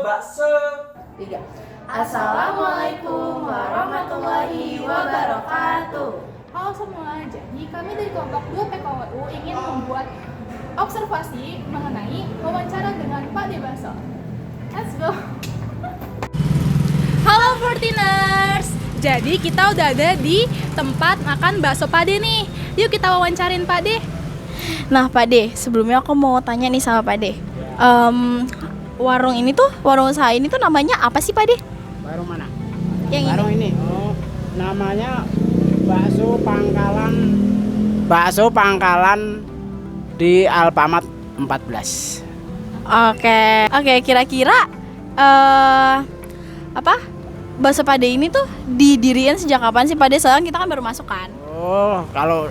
bakso. Tiga. Assalamualaikum warahmatullahi wabarakatuh. Halo semua, jadi kami dari kelompok 2 PKWU ingin membuat observasi mengenai wawancara dengan Pak De Baso. Let's go. Halo Fortiners, jadi kita udah ada di tempat makan bakso Pak De nih. Yuk kita wawancarin Pak De. Nah Pak De, sebelumnya aku mau tanya nih sama Pak De. Warung usaha ini tuh namanya apa sih Pak De? Warung mana? Yang Warung ini. Oh, namanya Bakso Pangkalan di Alfamart 14. Oke, kira-kira bakso Pak De ini tuh didiriin sejak kapan sih Pak De? Soalnya kita kan baru masuk kan. Oh, kalau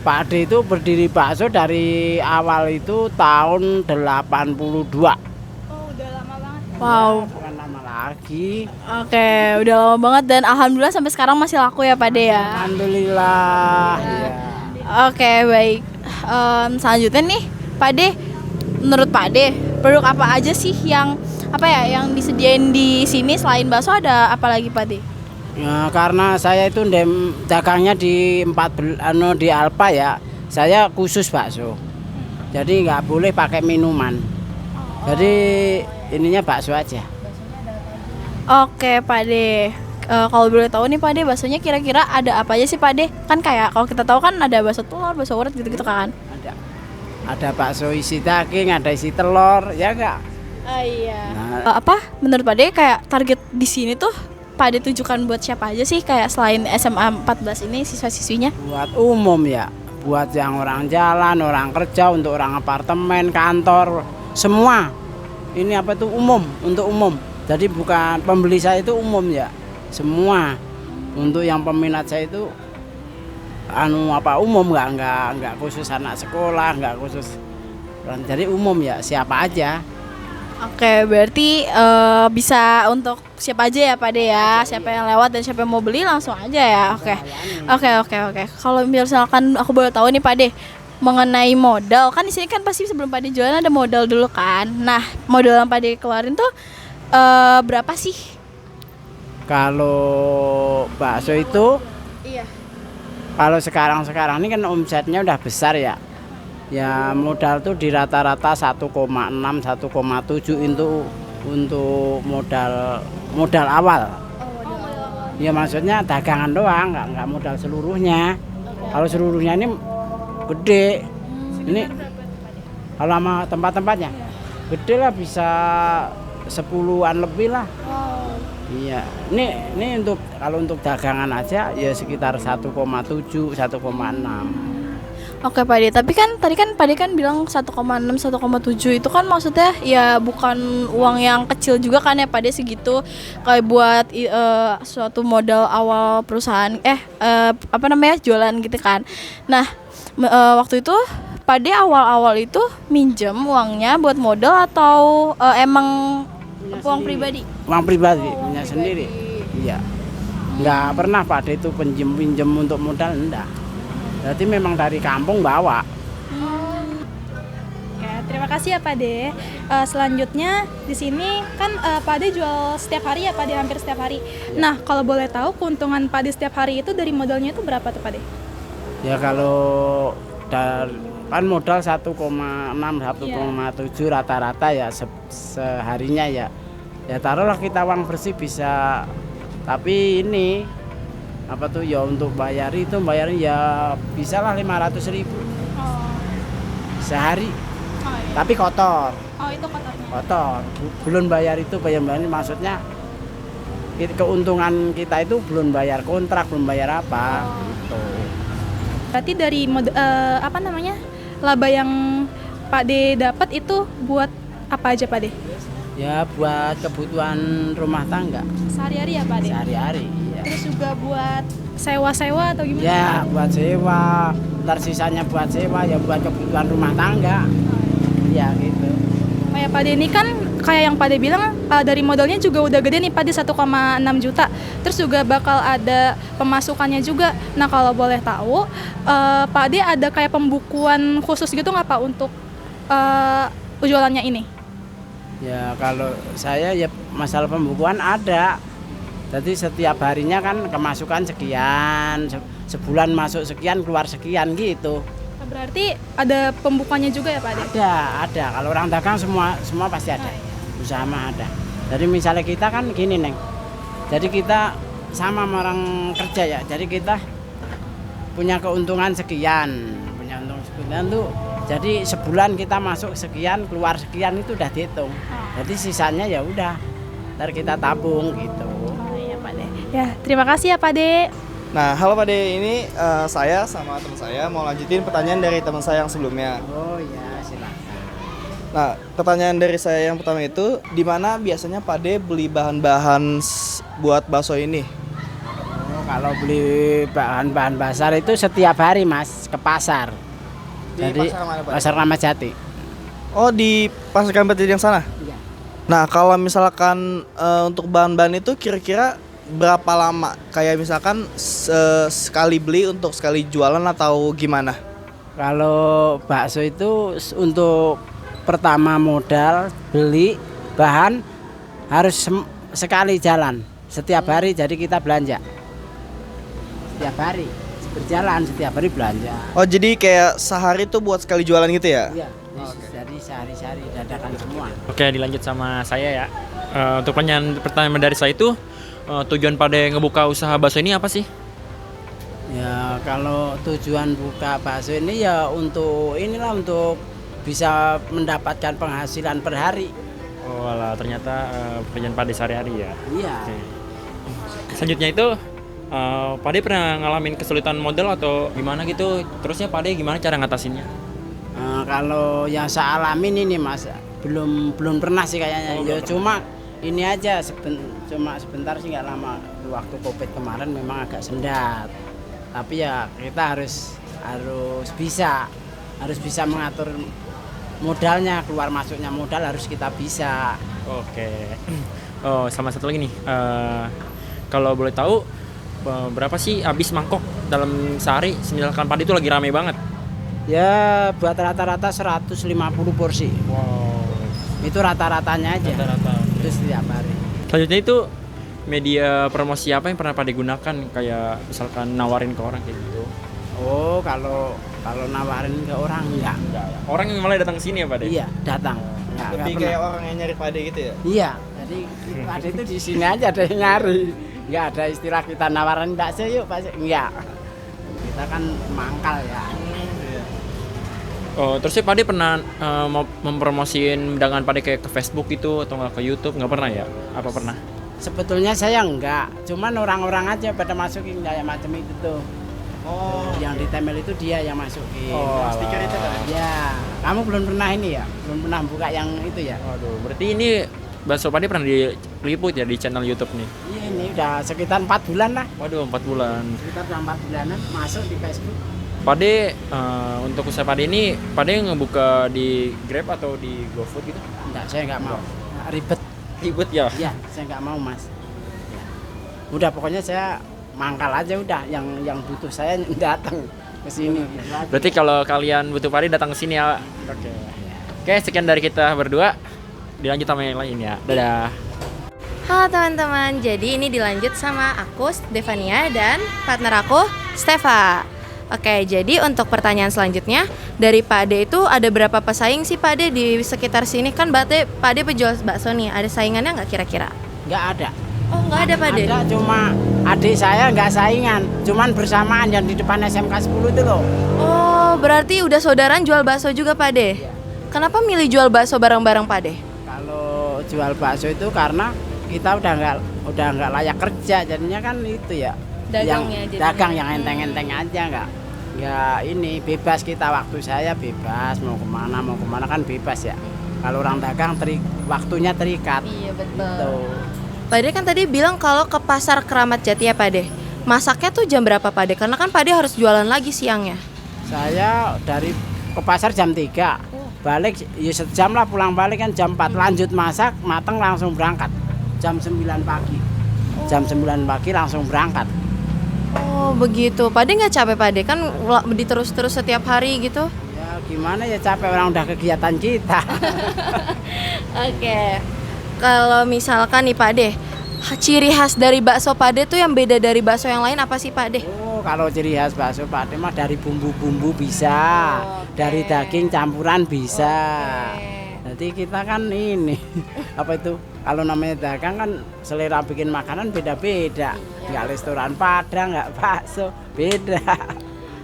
Pak De itu berdiri bakso dari awal itu tahun 82. Oh, udah lama banget. Wow. Ya, bukan lama lagi. Oke, udah lama banget dan alhamdulillah sampai sekarang masih laku ya Pak De ya. Alhamdulillah. Ya. Oke, baik. Selanjutnya nih, Pak De, menurut Pak De, produk apa aja sih yang disediain di sini selain bakso, ada apa lagi Pak De? Ya, karena saya itu dagangnya di di Alfa ya, saya khusus bakso. Jadi nggak boleh pakai minuman. Jadi ininya bakso aja. Oke Pak De, kalau boleh tahu nih Pak De, baksonya kira-kira ada apa aja sih Pak De? Kan kayak kalau kita tahu kan ada bakso telur, bakso urat gitu-gitu kan? Ada bakso isi daging, ada isi telur, ya enggak? Iya. Nah, Menurut Pak De kayak target di sini tuh Pak De tujukan buat siapa aja sih, kayak selain SMA 14 ini siswa-siswinya? buat umum ya, buat yang orang jalan, orang kerja, untuk orang apartemen, kantor, semua. Ini umum, untuk umum. Jadi bukan pembeli saya itu umum ya, semua. Untuk yang peminat saya itu umum, nggak khusus anak sekolah, nggak khusus. Jadi umum ya, siapa aja. Oke, berarti bisa untuk siapa aja ya Pak De ya, siapa yang lewat dan siapa yang mau beli langsung aja ya. Oke. Kalau misalkan aku boleh tahu nih Pak De, mengenai modal, kan di sini kan pasti sebelum Pak De jualan ada modal dulu kan. Nah, modal yang Pak De keluarin tuh berapa sih? Kalau bakso itu, Iya. kalau sekarang ini kan omsetnya udah besar ya. Ya modal tuh di rata-rata 1,6 1,7 itu untuk modal awal. Ya maksudnya dagangan doang, nggak modal seluruhnya. Kalau seluruhnya ini gede. Ini kalau sama tempat-tempatnya gede lah, bisa 10-an lebih lah. Iya. Ini kalau untuk dagangan aja ya sekitar 1,7 1,6. Oke Pak De, tapi kan tadi kan Pak De kan bilang 1,6 1,7 itu kan maksudnya ya bukan uang yang kecil juga kan ya Pak De, segitu kayak buat suatu modal awal perusahaan jualan gitu kan. Nah, waktu itu Pak De awal-awal itu minjem uangnya buat modal atau emang uang pribadi? Uang pribadi, punya sendiri. Iya. Nggak pernah Pak De itu pinjem untuk modal, enggak. Berarti memang dari kampung bawa. Oke, terima kasih ya Pak De. Selanjutnya di sini kan Pak De jual setiap hari ya Pak De, hampir setiap hari. Nah, kalau boleh tahu keuntungan Pak De setiap hari itu dari modalnya itu berapa tuh Pak De? Ya kalau kan modal 1,6 1,7 rata-rata ya seharinya ya. Ya taruhlah kita uang bersih bisa, tapi ini ya untuk bayar ya bisa lah 500.000 sehari. Tapi kotor. Oh, itu kotornya. Kotor. Belum bayar itu, bayar maksudnya keuntungan kita itu belum bayar kontrak, belum bayar apa gitu. Berarti dari laba yang Pak De dapat itu buat apa aja Pak De? Ya buat kebutuhan rumah tangga. Sehari-hari ya Pak De? Sehari-hari, iya. Terus juga buat sewa-sewa atau gimana? Ya buat sewa, ntar sisanya buat sewa, ya buat kebutuhan rumah tangga. Ya gitu. Oh ya Pak De, ini kan kayak yang Pak De bilang dari modalnya juga udah gede nih Pak De, 1,6 juta. Terus juga bakal ada pemasukannya juga. Nah kalau boleh tahu Pak De ada kayak pembukuan khusus gitu nggak Pak untuk jualannya ini? Ya kalau saya ya masalah pembukuan ada. Jadi setiap harinya kan kemasukan sekian, sebulan masuk sekian, keluar sekian gitu. Berarti ada pembukuannya juga ya Pak Ade? Ada. Kalau orang dagang semua pasti ada. Usaha mah ada. Jadi misalnya kita kan gini Neng. Jadi kita sama orang kerja ya. Jadi kita punya keuntungan sekian, punya untung sekian tuh. Jadi sebulan kita masuk sekian, keluar sekian itu udah dihitung. Jadi sisanya ya udah, ntar kita tabung gitu. Ya, terima kasih ya Pak Ade. Nah, halo Pak De, ini saya sama teman saya mau lanjutin pertanyaan dari teman saya yang sebelumnya. Oh ya, silakan. Nah, pertanyaan dari saya yang pertama itu, di mana biasanya Pak De beli bahan-bahan buat bakso ini? Oh, kalau beli bahan-bahan pasar itu setiap hari Mas ke pasar. Di Jadi pasar mana, Pak? Pasar Kramat Jati. Oh, di Pasar Kramat Jati yang sana? Iya. Nah, kalau misalkan untuk bahan-bahan itu kira-kira berapa lama? Kayak misalkan sekali beli untuk sekali jualan atau gimana? Kalau bakso itu untuk pertama modal beli bahan harus sekali jalan setiap hari, jadi kita belanja setiap hari berjalan, setiap hari belanja. Oh, jadi kayak sehari tuh buat sekali jualan gitu ya? Iya, jadi sehari-hari dadakan semua. Oke, dilanjut sama saya ya. Untuk pertanyaan dari saya itu, tujuan pada ngebuka usaha bakso ini apa sih? Ya kalau tujuan buka bakso ini ya untuk untuk bisa mendapatkan penghasilan per hari. Oh alah, ternyata pekerjaan Pade sehari-hari ya. Iya. Oke. Selanjutnya itu, Pade pernah ngalamin kesulitan modal atau gimana gitu? Terusnya Pade gimana cara ngatasinnya? Kalau yang saya alamin ini Mas, belum pernah sih kayaknya. Ya cuma ini aja cuma sebentar sih, nggak lama. Waktu Covid kemarin memang agak sendat. Tapi ya kita harus bisa mengatur modalnya, keluar masuknya modal harus kita bisa. Oke. Oh, sama satu lagi nih. Kalau boleh tahu, berapa sih habis mangkok dalam sehari? Misalkan Pade itu lagi rame banget. Ya buat rata-rata 150 porsi. Wow. Itu rata-ratanya aja. Rata-rata. Itu setiap hari. Selanjutnya itu media promosi apa yang pernah Pade gunakan, kayak misalkan nawarin ke orang kayak gitu? Oh, kalau nawarin ke orang enggak. Orang yang malah datang ke sini ya Pade? Iya, datang. Enggak Lebih pernah. kayak orang yang nyari Pak De gitu ya? Iya, jadi ada itu di sini aja ada yang nyari. Enggak ada istilah kita nawarin bakso yuk, Pak. Enggak. Kita kan mangkal ya. Oh, terusnya Pade pernah mau mempromosiin dagangan Pade kayak ke Facebook gitu atau nggak ke YouTube? Nggak pernah ya? Apa pernah? Sebetulnya saya enggak, cuman orang-orang aja pada masukin kayak macam itu tuh. Oh, Yang ditempel itu dia yang masukin. Oh, stiker itu kan? Ya, kamu belum pernah ini ya? Belum pernah buka yang itu ya? Waduh, berarti ini bakso Pade pernah diliput ya di channel YouTube nih? Iya, ini udah sekitar 4 bulan lah. Waduh, 4 bulan. Sekitar udah 4 bulanan masuk di Facebook. Pade untuk usaha Pade ini, Pade ngebuka di Grab atau di GoFood gitu? Enggak, saya enggak mau. Ribet. Ribet ya? Iya, saya nggak mau Mas. Ya. Udah pokoknya saya mangkal aja udah, yang butuh saya datang ke sini. Berarti kalau kalian butuh Pade datang ke sini ya. Oke. Oke, sekian dari kita berdua. Dilanjut sama yang lain ya. Dadah. Halo teman-teman, jadi ini dilanjut sama aku, Stefania, dan partner aku, Stefa. Oke, jadi untuk pertanyaan selanjutnya, dari Pak Ade itu ada berapa pesaing sih Pak Ade di sekitar sini? Kan Pak Ade penjual bakso nih, ada saingannya nggak kira-kira? Nggak ada. Oh nggak ada Pak Ade? Ada, cuma adik saya nggak saingan, cuman bersamaan yang di depan SMK 10 itu loh. Oh berarti udah saudaraan jual bakso juga Pak Ade? Kenapa milih jual bakso bareng-bareng Pak Ade? Kalau jual bakso itu karena kita udah nggak layak kerja, jadinya kan itu ya. Dagangnya yang jadinya. dagang yang enteng-enteng aja, nggak ini bebas kita, waktu saya bebas mau kemana kan bebas ya. Kalau orang dagang waktunya terikat. Iya betul. Gitu. Pak Ade kan tadi bilang kalau ke pasar Kramat Jati ya Pak Ade. Masaknya tuh jam berapa Pak Ade? Karena kan Pak Ade harus jualan lagi siangnya. Saya dari ke pasar jam 3, balik ya sejam lah, pulang balik kan jam 4, lanjut masak, mateng langsung berangkat jam 9 pagi. Jam 9 pagi langsung berangkat. Oh begitu, Pak Ade nggak capek Pak Ade? Kan diterus-terus setiap hari gitu? Ya gimana ya, capek orang udah kegiatan kita. Oke. Kalau misalkan nih Pak De, ciri khas dari bakso Pak De tuh yang beda dari bakso yang lain apa sih Pak De? Oh, kalau ciri khas bakso Pak De mah dari bumbu-bumbu bisa, Oke. dari daging campuran bisa. Oke. Jadi kita kan ini apa itu? Kalau namanya dagang kan selera bikin makanan beda-beda. Nggak restoran Padang, nggak bakso, beda.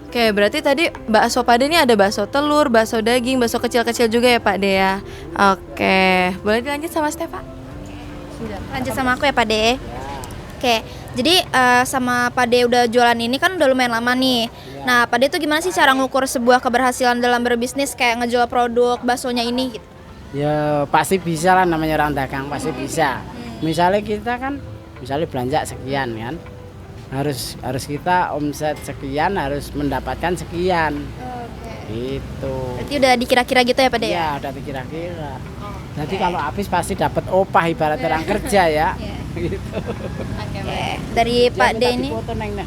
Oke, berarti tadi bakso Pak De ini ada bakso telur, bakso daging, bakso kecil-kecil juga ya Pak De ya. Oke, boleh dilanjut sama Stefa? Lanjut sama aku ya Pak De. Oke, jadi sama Pak De udah jualan ini kan udah lumayan lama nih. Nah Pak De tuh gimana sih cara ngukur sebuah keberhasilan dalam berbisnis kayak ngejual produk baksonya ini gitu? Ya pasti bisa lah, namanya orang dagang pasti bisa. Misalnya kita kan, misalnya belanja sekian kan, harus kita omset sekian, harus mendapatkan sekian. Gitu. Berarti udah dikira-kira gitu ya Pak De? Iya, udah dikira-kira. Jadi kalau habis pasti dapat opah ibarat orang kerja ya. Gitu. Oke, dari Pak De ini. Foto, Neng, nah.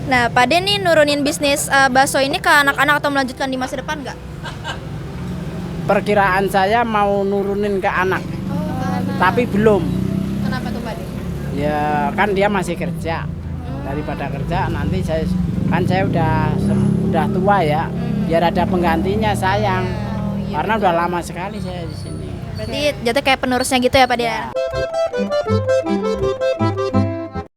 Nah Pak De nih nurunin bisnis bakso ini ke anak-anak atau melanjutkan di masa depan nggak? Perkiraan saya mau nurunin ke anak. Tapi belum. Kenapa tuh Pak De? Ya kan dia masih kerja. Daripada kerja nanti saya udah tua ya. Biar ada penggantinya sayang. Karena udah lama sekali saya di sini. Berarti jatuh kayak penerusnya gitu ya Pak De?